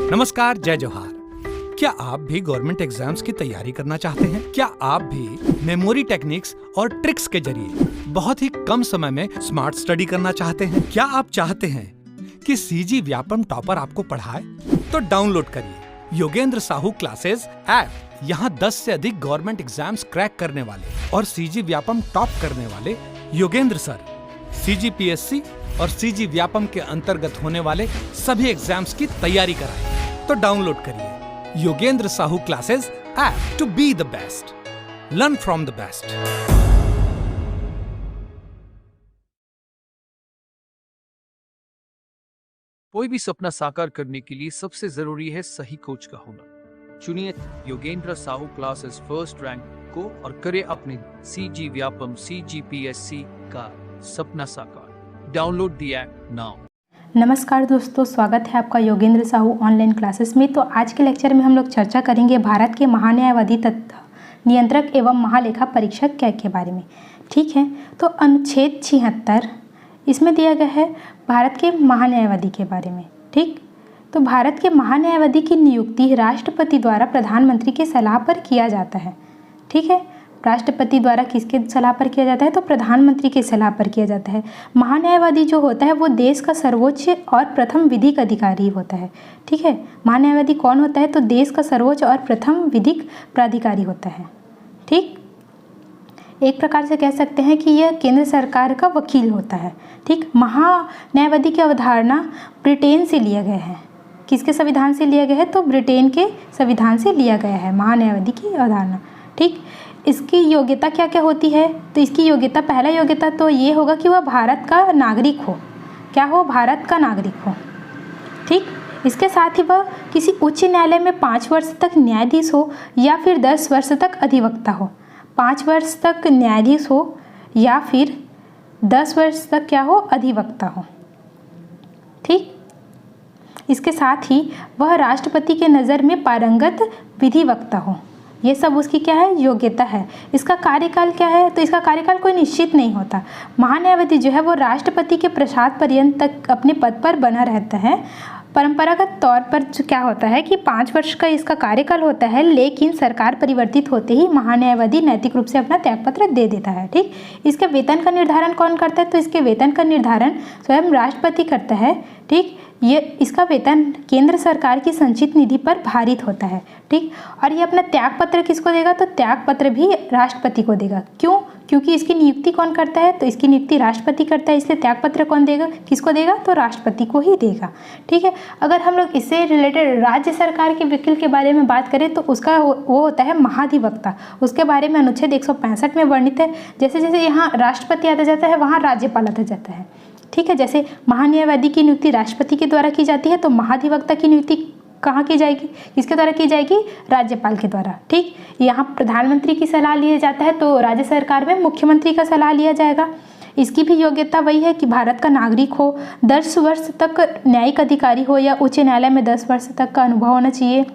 नमस्कार, जय जोहार। क्या आप भी गवर्नमेंट एग्जाम्स की तैयारी करना चाहते हैं? क्या आप भी मेमोरी टेक्निक्स और ट्रिक्स के जरिए बहुत ही कम समय में स्मार्ट स्टडी करना चाहते हैं? क्या आप चाहते हैं कि सीजी व्यापम टॉपर आपको पढ़ाए? तो डाउनलोड करिए योगेंद्र साहू क्लासेस ऐप। यहाँ 10 से अधिक गवर्नमेंट एग्जाम्स क्रैक करने वाले और सीजी व्यापम टॉप करने वाले योगेंद्र सर CGPSC और सीजी व्यापम के अंतर्गत होने वाले सभी एग्जाम्स की तैयारी कराएं। तो डाउनलोड करिए Yogendra Sahu classes app to be the best, learn from the best. कोई भी सपना साकार करने के लिए सबसे जरूरी है सही कोच का होना। चुनिए Yogendra Sahu classes first rank को और करे अपने सीजी व्यापम CGPSC का सपना साकार। Download the app now. नमस्कार दोस्तों, स्वागत है आपका योगेंद्र साहू ऑनलाइन क्लासेस में। तो आज के लेक्चर में हम लोग चर्चा करेंगे भारत के महान्यायवादी तथा नियंत्रक एवं महालेखा परीक्षक कैग के बारे में। ठीक है, तो अनुच्छेद 76 इसमें दिया गया है भारत के महान्यायवादी के बारे में। ठीक, तो भारत के महान्यायवादी की नियुक्ति राष्ट्रपति द्वारा प्रधानमंत्री की सलाह पर किया जाता है। ठीक है, राष्ट्रपति द्वारा किसके सलाह पर किया जाता है? तो प्रधानमंत्री की सलाह पर किया जाता है। महान्यायवादी जो होता है वो देश का सर्वोच्च और प्रथम विधिक अधिकारी होता है। ठीक है, महान्यायवादी कौन होता है? तो देश का सर्वोच्च और प्रथम विधिक प्राधिकारी होता है। ठीक, एक प्रकार से कह सकते हैं कि यह केंद्र सरकार का वकील होता है। ठीक, महान्यायवादी की अवधारणा ब्रिटेन से लिया गया है। किसके संविधान से लिया गया है? तो ब्रिटेन के संविधान से लिया गया है महान्यायवादी की अवधारणा। ठीक, इसकी योग्यता क्या क्या होती है? तो इसकी योग्यता, पहला योग्यता तो ये होगा कि वह भारत का नागरिक हो। क्या हो? भारत का नागरिक हो। ठीक, इसके साथ ही वह किसी उच्च न्यायालय में 5 वर्ष तक न्यायाधीश हो या फिर 10 वर्ष तक अधिवक्ता हो। 5 वर्ष तक न्यायाधीश हो या फिर 10 वर्ष तक क्या हो? अधिवक्ता हो। ठीक, इसके साथ ही वह राष्ट्रपति के नज़र में पारंगत विधिवक्ता हो। ये सब उसकी क्या है? योग्यता है। इसका कार्यकाल क्या है? तो इसका कार्यकाल कोई निश्चित नहीं होता। महान्यायवादी जो है वो राष्ट्रपति के प्रसाद पर्यंत तक अपने पद पर बना रहता है। परंपरागत तौर पर जो क्या होता है कि 5 वर्ष का इसका कार्यकाल होता है, लेकिन सरकार परिवर्तित होते ही महान्यायवादी नैतिक रूप से अपना त्यागपत्र दे देता है। ठीक, इसके वेतन का निर्धारण कौन करता है? तो इसके वेतन का निर्धारण स्वयं राष्ट्रपति करता है। ठीक, ये इसका वेतन केंद्र सरकार की संचित निधि पर भारित होता है। ठीक, और ये अपना त्यागपत्र किसको देगा? तो त्यागपत्र भी राष्ट्रपति को देगा। क्यों? क्योंकि इसकी नियुक्ति कौन करता है? तो इसकी नियुक्ति राष्ट्रपति करता है, इसलिए त्यागपत्र कौन देगा? किसको देगा? तो राष्ट्रपति को ही देगा। ठीक है, अगर हम लोग इससे रिलेटेड राज्य सरकार के वकील के बारे में बात करें तो उसका वो होता है महाधिवक्ता। उसके बारे में अनुच्छेद 165 में वर्णित है। जैसे जैसे यहाँ राष्ट्रपति आता जाता है वहाँ राज्यपाल आता जाता है। ठीक है, जैसे महान्यायवादी की नियुक्ति राष्ट्रपति के द्वारा की जाती है, तो महाधिवक्ता की नियुक्ति कहाँ की जाएगी? किसके द्वारा की जाएगी? राज्यपाल के द्वारा। ठीक, यहाँ प्रधानमंत्री की सलाह लिया जाता है तो राज्य सरकार में मुख्यमंत्री का सलाह लिया जाएगा। इसकी भी योग्यता वही है कि भारत का नागरिक हो, 10 वर्ष तक न्यायिक अधिकारी हो या उच्च न्यायालय में 10 वर्ष तक का अनुभव होना चाहिए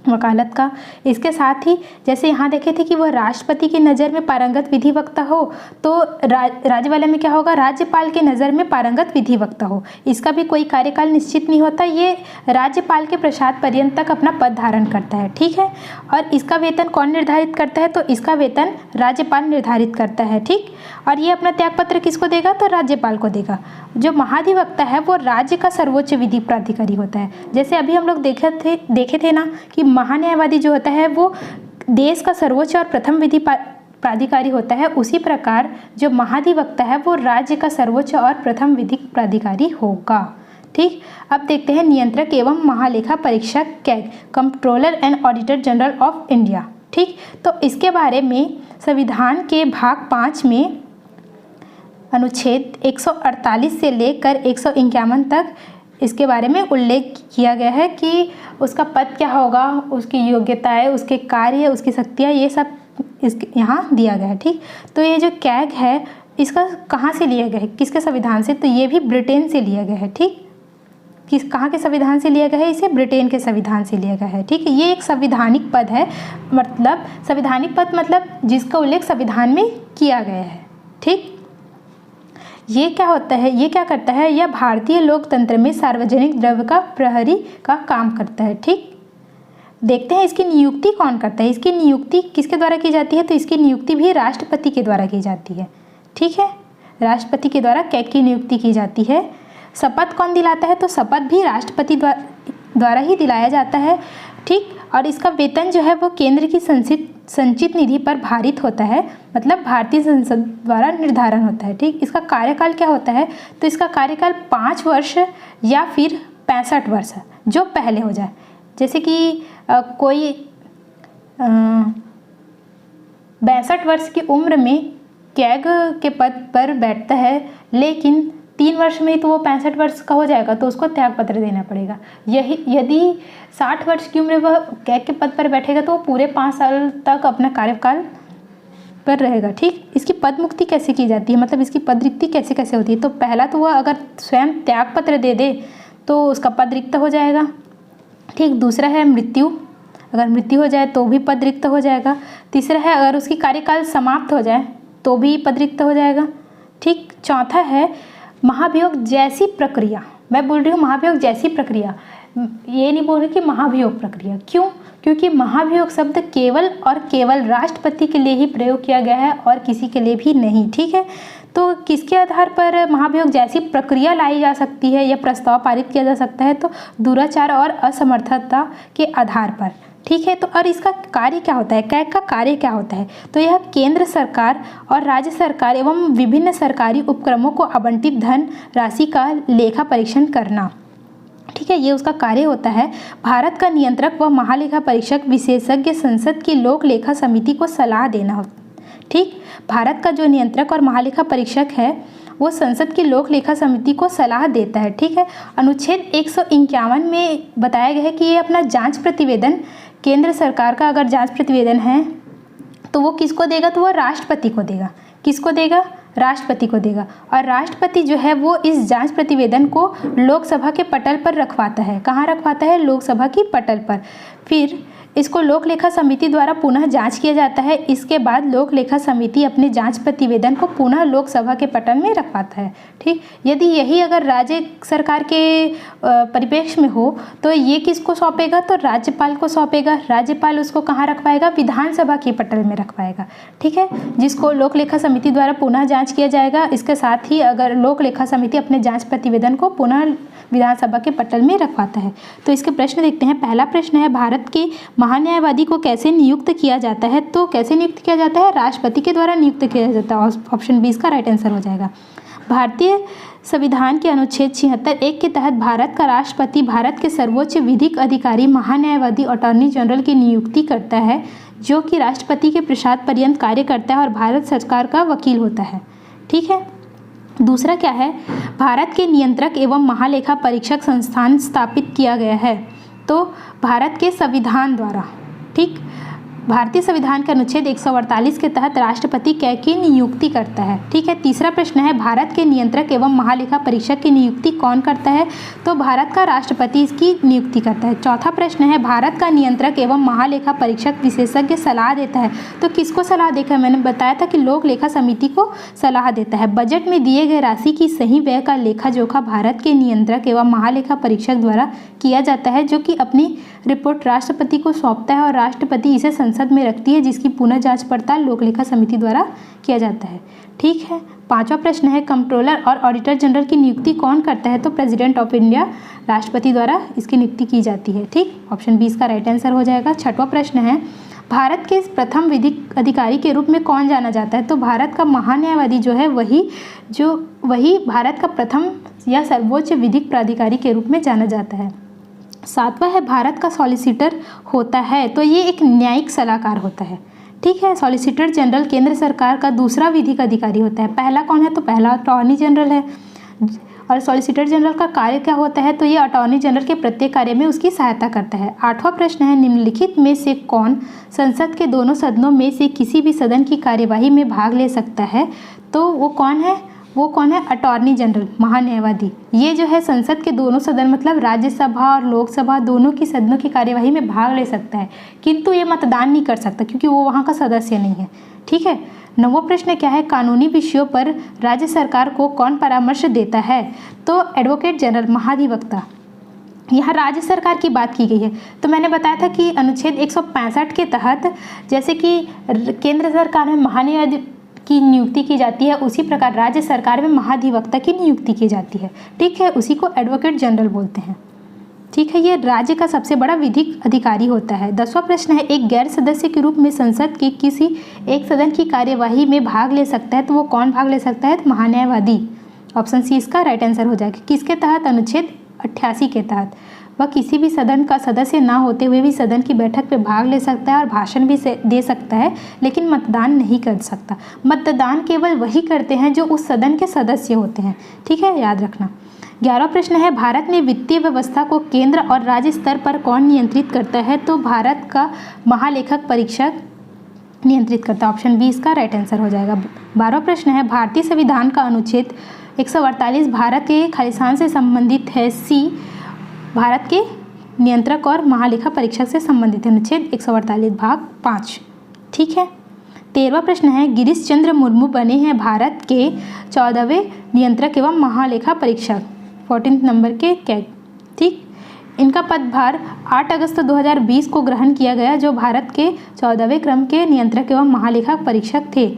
वकालत का। इसके साथ ही जैसे यहाँ देखे थे कि वह राष्ट्रपति की नज़र में पारंगत विधिवक्ता हो, तो राज्य वाले में क्या होगा? राज्यपाल के नज़र में पारंगत विधिवक्ता हो। इसका भी कोई कार्यकाल निश्चित नहीं होता, ये राज्यपाल के प्रसाद पर्यंत तक अपना पद धारण करता है। ठीक है, और इसका वेतन कौन निर्धारित करता है? तो इसका वेतन राज्यपाल निर्धारित करता है। ठीक, और ये अपना त्यागपत्र किसको देगा? तो राज्यपाल को देगा। जो महाधिवक्ता है वो राज्य का सर्वोच्च विधि प्राधिकारी होता है। जैसे अभी हम लोग देखे थे ना कि महान्यायवादी जो होता है वो देश का सर्वोच्च और प्रथम विधि प्राधिकारी होता है, उसी प्रकार जो महाधिवक्ता है वो राज्य का सर्वोच्च और प्रथम विधिक प्राधिकारी होगा। ठीक, अब देखते हैं नियंत्रक एवं महालेखा परीक्षक CAG, controller and auditor general of India. ठीक, तो इसके बारे में संविधान के भाग 5 में अनुच्छेद 148 से लेकर 151 तक इसके बारे में उल्लेख किया गया है कि उसका पद क्या होगा, उसकी योग्यताएं, उसके कार्य, उसकी शक्तियाँ, ये सब यहाँ दिया गया है। ठीक, तो ये जो कैग है इसका कहाँ से लिया गया है? किसके संविधान से? तो ये भी ब्रिटेन से लिया गया है। ठीक, कहाँ के संविधान से लिया गया है? इसे ब्रिटेन के संविधान से लिया गया है। ठीक है, ये एक संवैधानिक पद है, मतलब संवैधानिक पद मतलब जिसका उल्लेख संविधान में किया गया है। ठीक, ये क्या होता है, ये क्या करता है, यह भारतीय लोकतंत्र में सार्वजनिक द्रव्य का प्रहरी का काम करता है। ठीक, देखते हैं इसकी नियुक्ति कौन करता है। इसकी नियुक्ति किसके द्वारा की जाती है, तो इसकी नियुक्ति भी राष्ट्रपति के द्वारा की जाती है। ठीक है, राष्ट्रपति के द्वारा कैग की नियुक्ति की जाती है। शपथ कौन दिलाता है, तो शपथ भी राष्ट्रपति द्वारा ही दिलाया जाता है। ठीक, और इसका वेतन जो है वो केंद्र की संचित निधि पर भारित होता है, मतलब भारतीय संसद द्वारा निर्धारण होता है। ठीक, इसका कार्यकाल क्या होता है, तो इसका कार्यकाल 5 वर्ष या फिर 65 वर्ष, जो पहले हो जाए। जैसे कि कोई 62 वर्ष की उम्र में कैग के पद पर बैठता है, लेकिन 3 वर्ष में तो वो 65 वर्ष का हो जाएगा, तो उसको त्यागपत्र देना पड़ेगा। यही यदि 60 वर्ष की उम्र वह कैग के पद पर बैठेगा तो वो पूरे 5 साल तक अपना कार्यकाल पर रहेगा। ठीक, इसकी पद मुक्ति कैसे की जाती है, मतलब इसकी पद रिक्ति कैसे कैसे होती है, तो पहला तो वह अगर स्वयं त्यागपत्र दे दे तो उसका पद रिक्त हो जाएगा। ठीक, दूसरा है मृत्यु, अगर मृत्यु हो जाए तो भी पद रिक्त हो जाएगा। तीसरा है अगर उसकी कार्यकाल समाप्त हो जाए तो भी पद रिक्त हो जाएगा। ठीक, चौथा है महाभियोग जैसी प्रक्रिया, मैं बोल रही हूँ महाभियोग जैसी प्रक्रिया, ये नहीं बोल रही कि महाभियोग प्रक्रिया। क्यों, क्योंकि महाभियोग शब्द केवल और केवल राष्ट्रपति के लिए ही प्रयोग किया गया है और किसी के लिए भी नहीं। ठीक है, तो किसके आधार पर महाभियोग जैसी प्रक्रिया लाई जा सकती है या प्रस्ताव पारित किया जा सकता है, तो दुराचार और असमर्थता के आधार पर। ठीक है, तो और इसका कार्य क्या होता है, कैग का कार्य क्या होता है, तो यह केंद्र सरकार और राज्य सरकार एवं विभिन्न सरकारी उपक्रमों को आवंटित धन राशि का लेखा परीक्षण करना। ठीक है, ये उसका कार्य होता है। भारत का नियंत्रक व महालेखा परीक्षक विशेषज्ञ संसद की लोक लेखा समिति को सलाह देना होता है। ठीक, भारत का जो नियंत्रक और महालेखा परीक्षक है वो संसद की लोक लेखा समिति को सलाह देता है। ठीक है, अनुच्छेद 151 में बताया गया है कि ये अपना जांच प्रतिवेदन, केंद्र सरकार का अगर जांच प्रतिवेदन है तो वो किसको देगा, तो वो राष्ट्रपति को देगा। किसको देगा, राष्ट्रपति को देगा। और राष्ट्रपति जो है वो इस जांच प्रतिवेदन को लोकसभा के पटल पर रखवाता है। कहाँ रखवाता है, लोकसभा की पटल पर। फिर इसको लोक लेखा समिति द्वारा पुनः जांच किया जाता है। इसके बाद लोक लेखा समिति अपने जांच प्रतिवेदन को पुनः लोकसभा के पटल में रखवाता है। ठीक, यदि यही अगर राज्य सरकार के परिप्रेक्ष्य में हो तो ये किसको सौंपेगा, तो राज्यपाल को सौंपेगा। राज्यपाल उसको कहाँ रखवाएगा, विधानसभा के पटल में रखवाएगा। ठीक है, जिसको लोक लेखा समिति द्वारा पुनः जाँच किया जाएगा। इसके साथ ही अगर लोक लेखा समिति अपने जाँच प्रतिवेदन को पुनः विधानसभा के पटल में रखवाता है। तो इसके प्रश्न देखते हैं। पहला प्रश्न है, भारत के महान्यायवादी को कैसे नियुक्त किया जाता है, तो कैसे नियुक्त किया जाता है, राष्ट्रपति के द्वारा नियुक्त किया जाता है। ऑप्शन बी इसका राइट आंसर हो जाएगा। भारतीय संविधान के अनुच्छेद 76(1) के तहत भारत का राष्ट्रपति भारत के सर्वोच्च विधिक अधिकारी महान्यायवादी अटॉर्नी जनरल की नियुक्ति करता है, जो कि राष्ट्रपति के प्रसाद पर्यंत कार्य करता है और भारत सरकार का वकील होता है। ठीक है, दूसरा क्या है, भारत के नियंत्रक एवं महालेखा परीक्षक संस्थान स्थापित किया गया है, तो भारत के संविधान द्वारा। ठीक, भारतीय संविधान के अनुच्छेद 148 के तहत राष्ट्रपति कैग की नियुक्ति करता है। ठीक है, तीसरा प्रश्न है, भारत के नियंत्रक एवं महालेखा परीक्षक की नियुक्ति कौन करता है, तो भारत का राष्ट्रपति इसकी नियुक्ति करता है। चौथा प्रश्न है, भारत का नियंत्रक एवं महालेखा परीक्षक विशेषज्ञ सलाह देता है, तो किसको सलाह देगा, मैंने बताया था कि लोक लेखा समिति को सलाह देता है। बजट में दिए गए राशि की सही व्यय का लेखा जोखा भारत के नियंत्रक एवं महालेखा परीक्षक द्वारा किया जाता है, जो कि अपनी रिपोर्ट राष्ट्रपति को सौंपता है और राष्ट्रपति इसे संसद में रखती है, जिसकी पुनः जांच पड़ताल लोक लेखा समिति द्वारा किया जाता है। ठीक है, पांचवा प्रश्न है, कंट्रोलर और ऑडिटर जनरल की नियुक्ति कौन करता है, तो प्रेसिडेंट ऑफ इंडिया राष्ट्रपति द्वारा इसकी नियुक्ति की जाती है। ठीक, ऑप्शन बी इसका राइट आंसर हो जाएगा। छठवां प्रश्न है, भारत के प्रथम विधिक अधिकारी के रूप में कौन जाना जाता है, तो भारत का महान्यायवादी जो है वही भारत का प्रथम या सर्वोच्च विधिक प्राधिकारी के रूप में जाना जाता है। सातवां है, भारत का सॉलिसिटर होता है, तो ये एक न्यायिक सलाहकार होता है। ठीक है, सॉलिसिटर जनरल केंद्र सरकार का दूसरा विधिक अधिकारी होता है। पहला कौन है, तो पहला अटॉर्नी जनरल है। और सॉलिसिटर जनरल का कार्य क्या होता है, तो ये अटॉर्नी जनरल के प्रत्येक कार्य में उसकी सहायता करता है। आठवां प्रश्न है, निम्नलिखित में से कौन संसद के दोनों सदनों में से किसी भी सदन की कार्यवाही में भाग ले सकता है, तो वो कौन है, अटॉर्नी जनरल, महान्यायवादी। ये जो है संसद के दोनों सदन मतलब राज्यसभा और लोकसभा दोनों की सदनों की कार्यवाही में भाग ले सकता है, किंतु ये मतदान नहीं कर सकता क्योंकि वो वहाँ का सदस्य नहीं है। ठीक है, 9वां प्रश्न क्या है, कानूनी विषयों पर राज्य सरकार को कौन परामर्श देता है? तो एडवोकेट जनरल, महाधिवक्ता। यहाँ राज्य सरकार की बात की गई है। तो मैंने बताया था कि अनुच्छेद 165 के तहत जैसे कि केंद्र सरकार में महान्यायाधीश की नियुक्ति की जाती है, उसी प्रकार राज्य सरकार में महाधिवक्ता की नियुक्ति की जाती है। ठीक है, उसी को एडवोकेट जनरल बोलते हैं। ठीक है, ये राज्य का सबसे बड़ा विधिक अधिकारी होता है। 10वां प्रश्न है, एक गैर सदस्य के रूप में संसद के किसी एक सदन की कार्यवाही में भाग ले सकता है, तो वो कौन भाग ले सकता है? महान्यायवादी। ऑप्शन सी इसका राइट आंसर हो जाएगा। किसके तहत? अनुच्छेद 88 के तहत। वह किसी भी सदन का सदस्य ना होते हुए भी सदन की बैठक में भाग ले सकता है और भाषण भी दे सकता है, लेकिन मतदान नहीं कर सकता। मतदान केवल वही करते हैं जो उस सदन के सदस्य होते हैं। ठीक है, याद रखना। 11वां प्रश्न है, भारत में वित्तीय व्यवस्था को केंद्र और राज्य स्तर पर कौन नियंत्रित करता है? तो भारत का महालेखक परीक्षक नियंत्रित करता है। ऑप्शन बी इसका राइट आंसर हो जाएगा। 12वां प्रश्न है, भारतीय संविधान का अनुच्छेद 148 भारत के खालिस्तान से संबंधित है। सी भारत के नियंत्रक और महालेखा परीक्षक से संबंधित है। अनुच्छेद 148 भाग 5। ठीक है। 13वां प्रश्न है, गिरीश चंद्र मुर्मू बने हैं भारत के 14वें नियंत्रक एवं महालेखा परीक्षक, 14 नंबर के कैग। ठीक, इनका पदभार 8 अगस्त 2020 को ग्रहण किया गया, जो भारत के 14वें क्रम के नियंत्रक एवं महालेखा परीक्षक थे।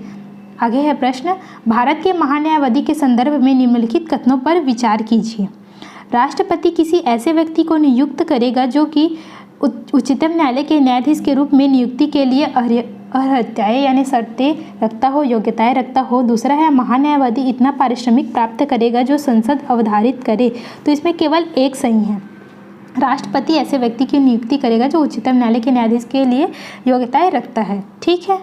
आगे है प्रश्न, भारत के महान्यायवादी के संदर्भ में निम्नलिखित कथनों पर विचार कीजिए। राष्ट्रपति किसी ऐसे व्यक्ति को नियुक्त करेगा जो कि उच्चतम न्यायालय के न्यायाधीश के रूप में नियुक्ति के लिए अर्हताएं यानी शर्तें रखता हो, योग्यताएं रखता हो। दूसरा है, महान्यायवादी इतना पारिश्रमिक प्राप्त करेगा जो संसद अवधारित करे। तो इसमें केवल एक सही है। राष्ट्रपति ऐसे व्यक्ति की नियुक्ति करेगा जो उच्चतम न्यायालय के न्यायाधीश के लिए योग्यताएं रखता है। ठीक है।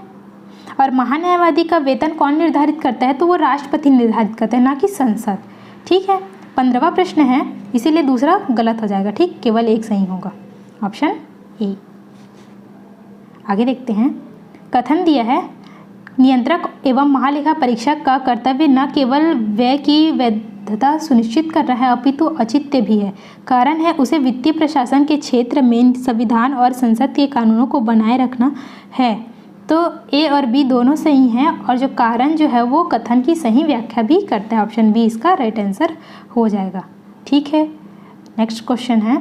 और महान्यायवादी का वेतन कौन निर्धारित करता है? तो वो राष्ट्रपति निर्धारित करता है, ना कि संसद। ठीक है। 15वां प्रश्न है, इसीलिए दूसरा गलत हो जाएगा। ठीक, केवल एक सही होगा, ऑप्शन ए। आगे देखते हैं। कथन दिया है, नियंत्रक एवं महालेखा परीक्षक का कर्तव्य न केवल व्यय की वैधता सुनिश्चित करना है अपितु औचित्य भी है। कारण है उसे वित्तीय प्रशासन के क्षेत्र में संविधान और संसद के कानूनों को बनाए रखना है। तो ए और बी दोनों सही हैं, और जो कारण जो है वो कथन की सही व्याख्या भी करता है। ऑप्शन बी इसका राइट आंसर हो जाएगा। ठीक है। नेक्स्ट क्वेश्चन है,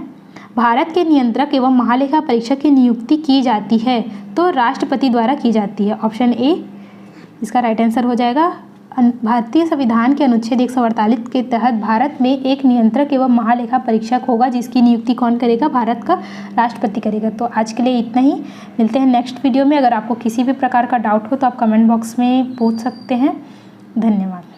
भारत के नियंत्रक एवं महालेखा परीक्षक की नियुक्ति की जाती है तो राष्ट्रपति द्वारा की जाती है। ऑप्शन ए इसका राइट आंसर हो जाएगा। भारतीय संविधान के अनुच्छेद 148 के तहत भारत में एक नियंत्रक एवं महालेखा परीक्षक होगा, जिसकी नियुक्ति कौन करेगा? भारत का राष्ट्रपति करेगा। तो आज के लिए इतना ही, मिलते हैं नेक्स्ट वीडियो में। अगर आपको किसी भी प्रकार का डाउट हो तो आप कमेंट बॉक्स में पूछ सकते हैं। धन्यवाद।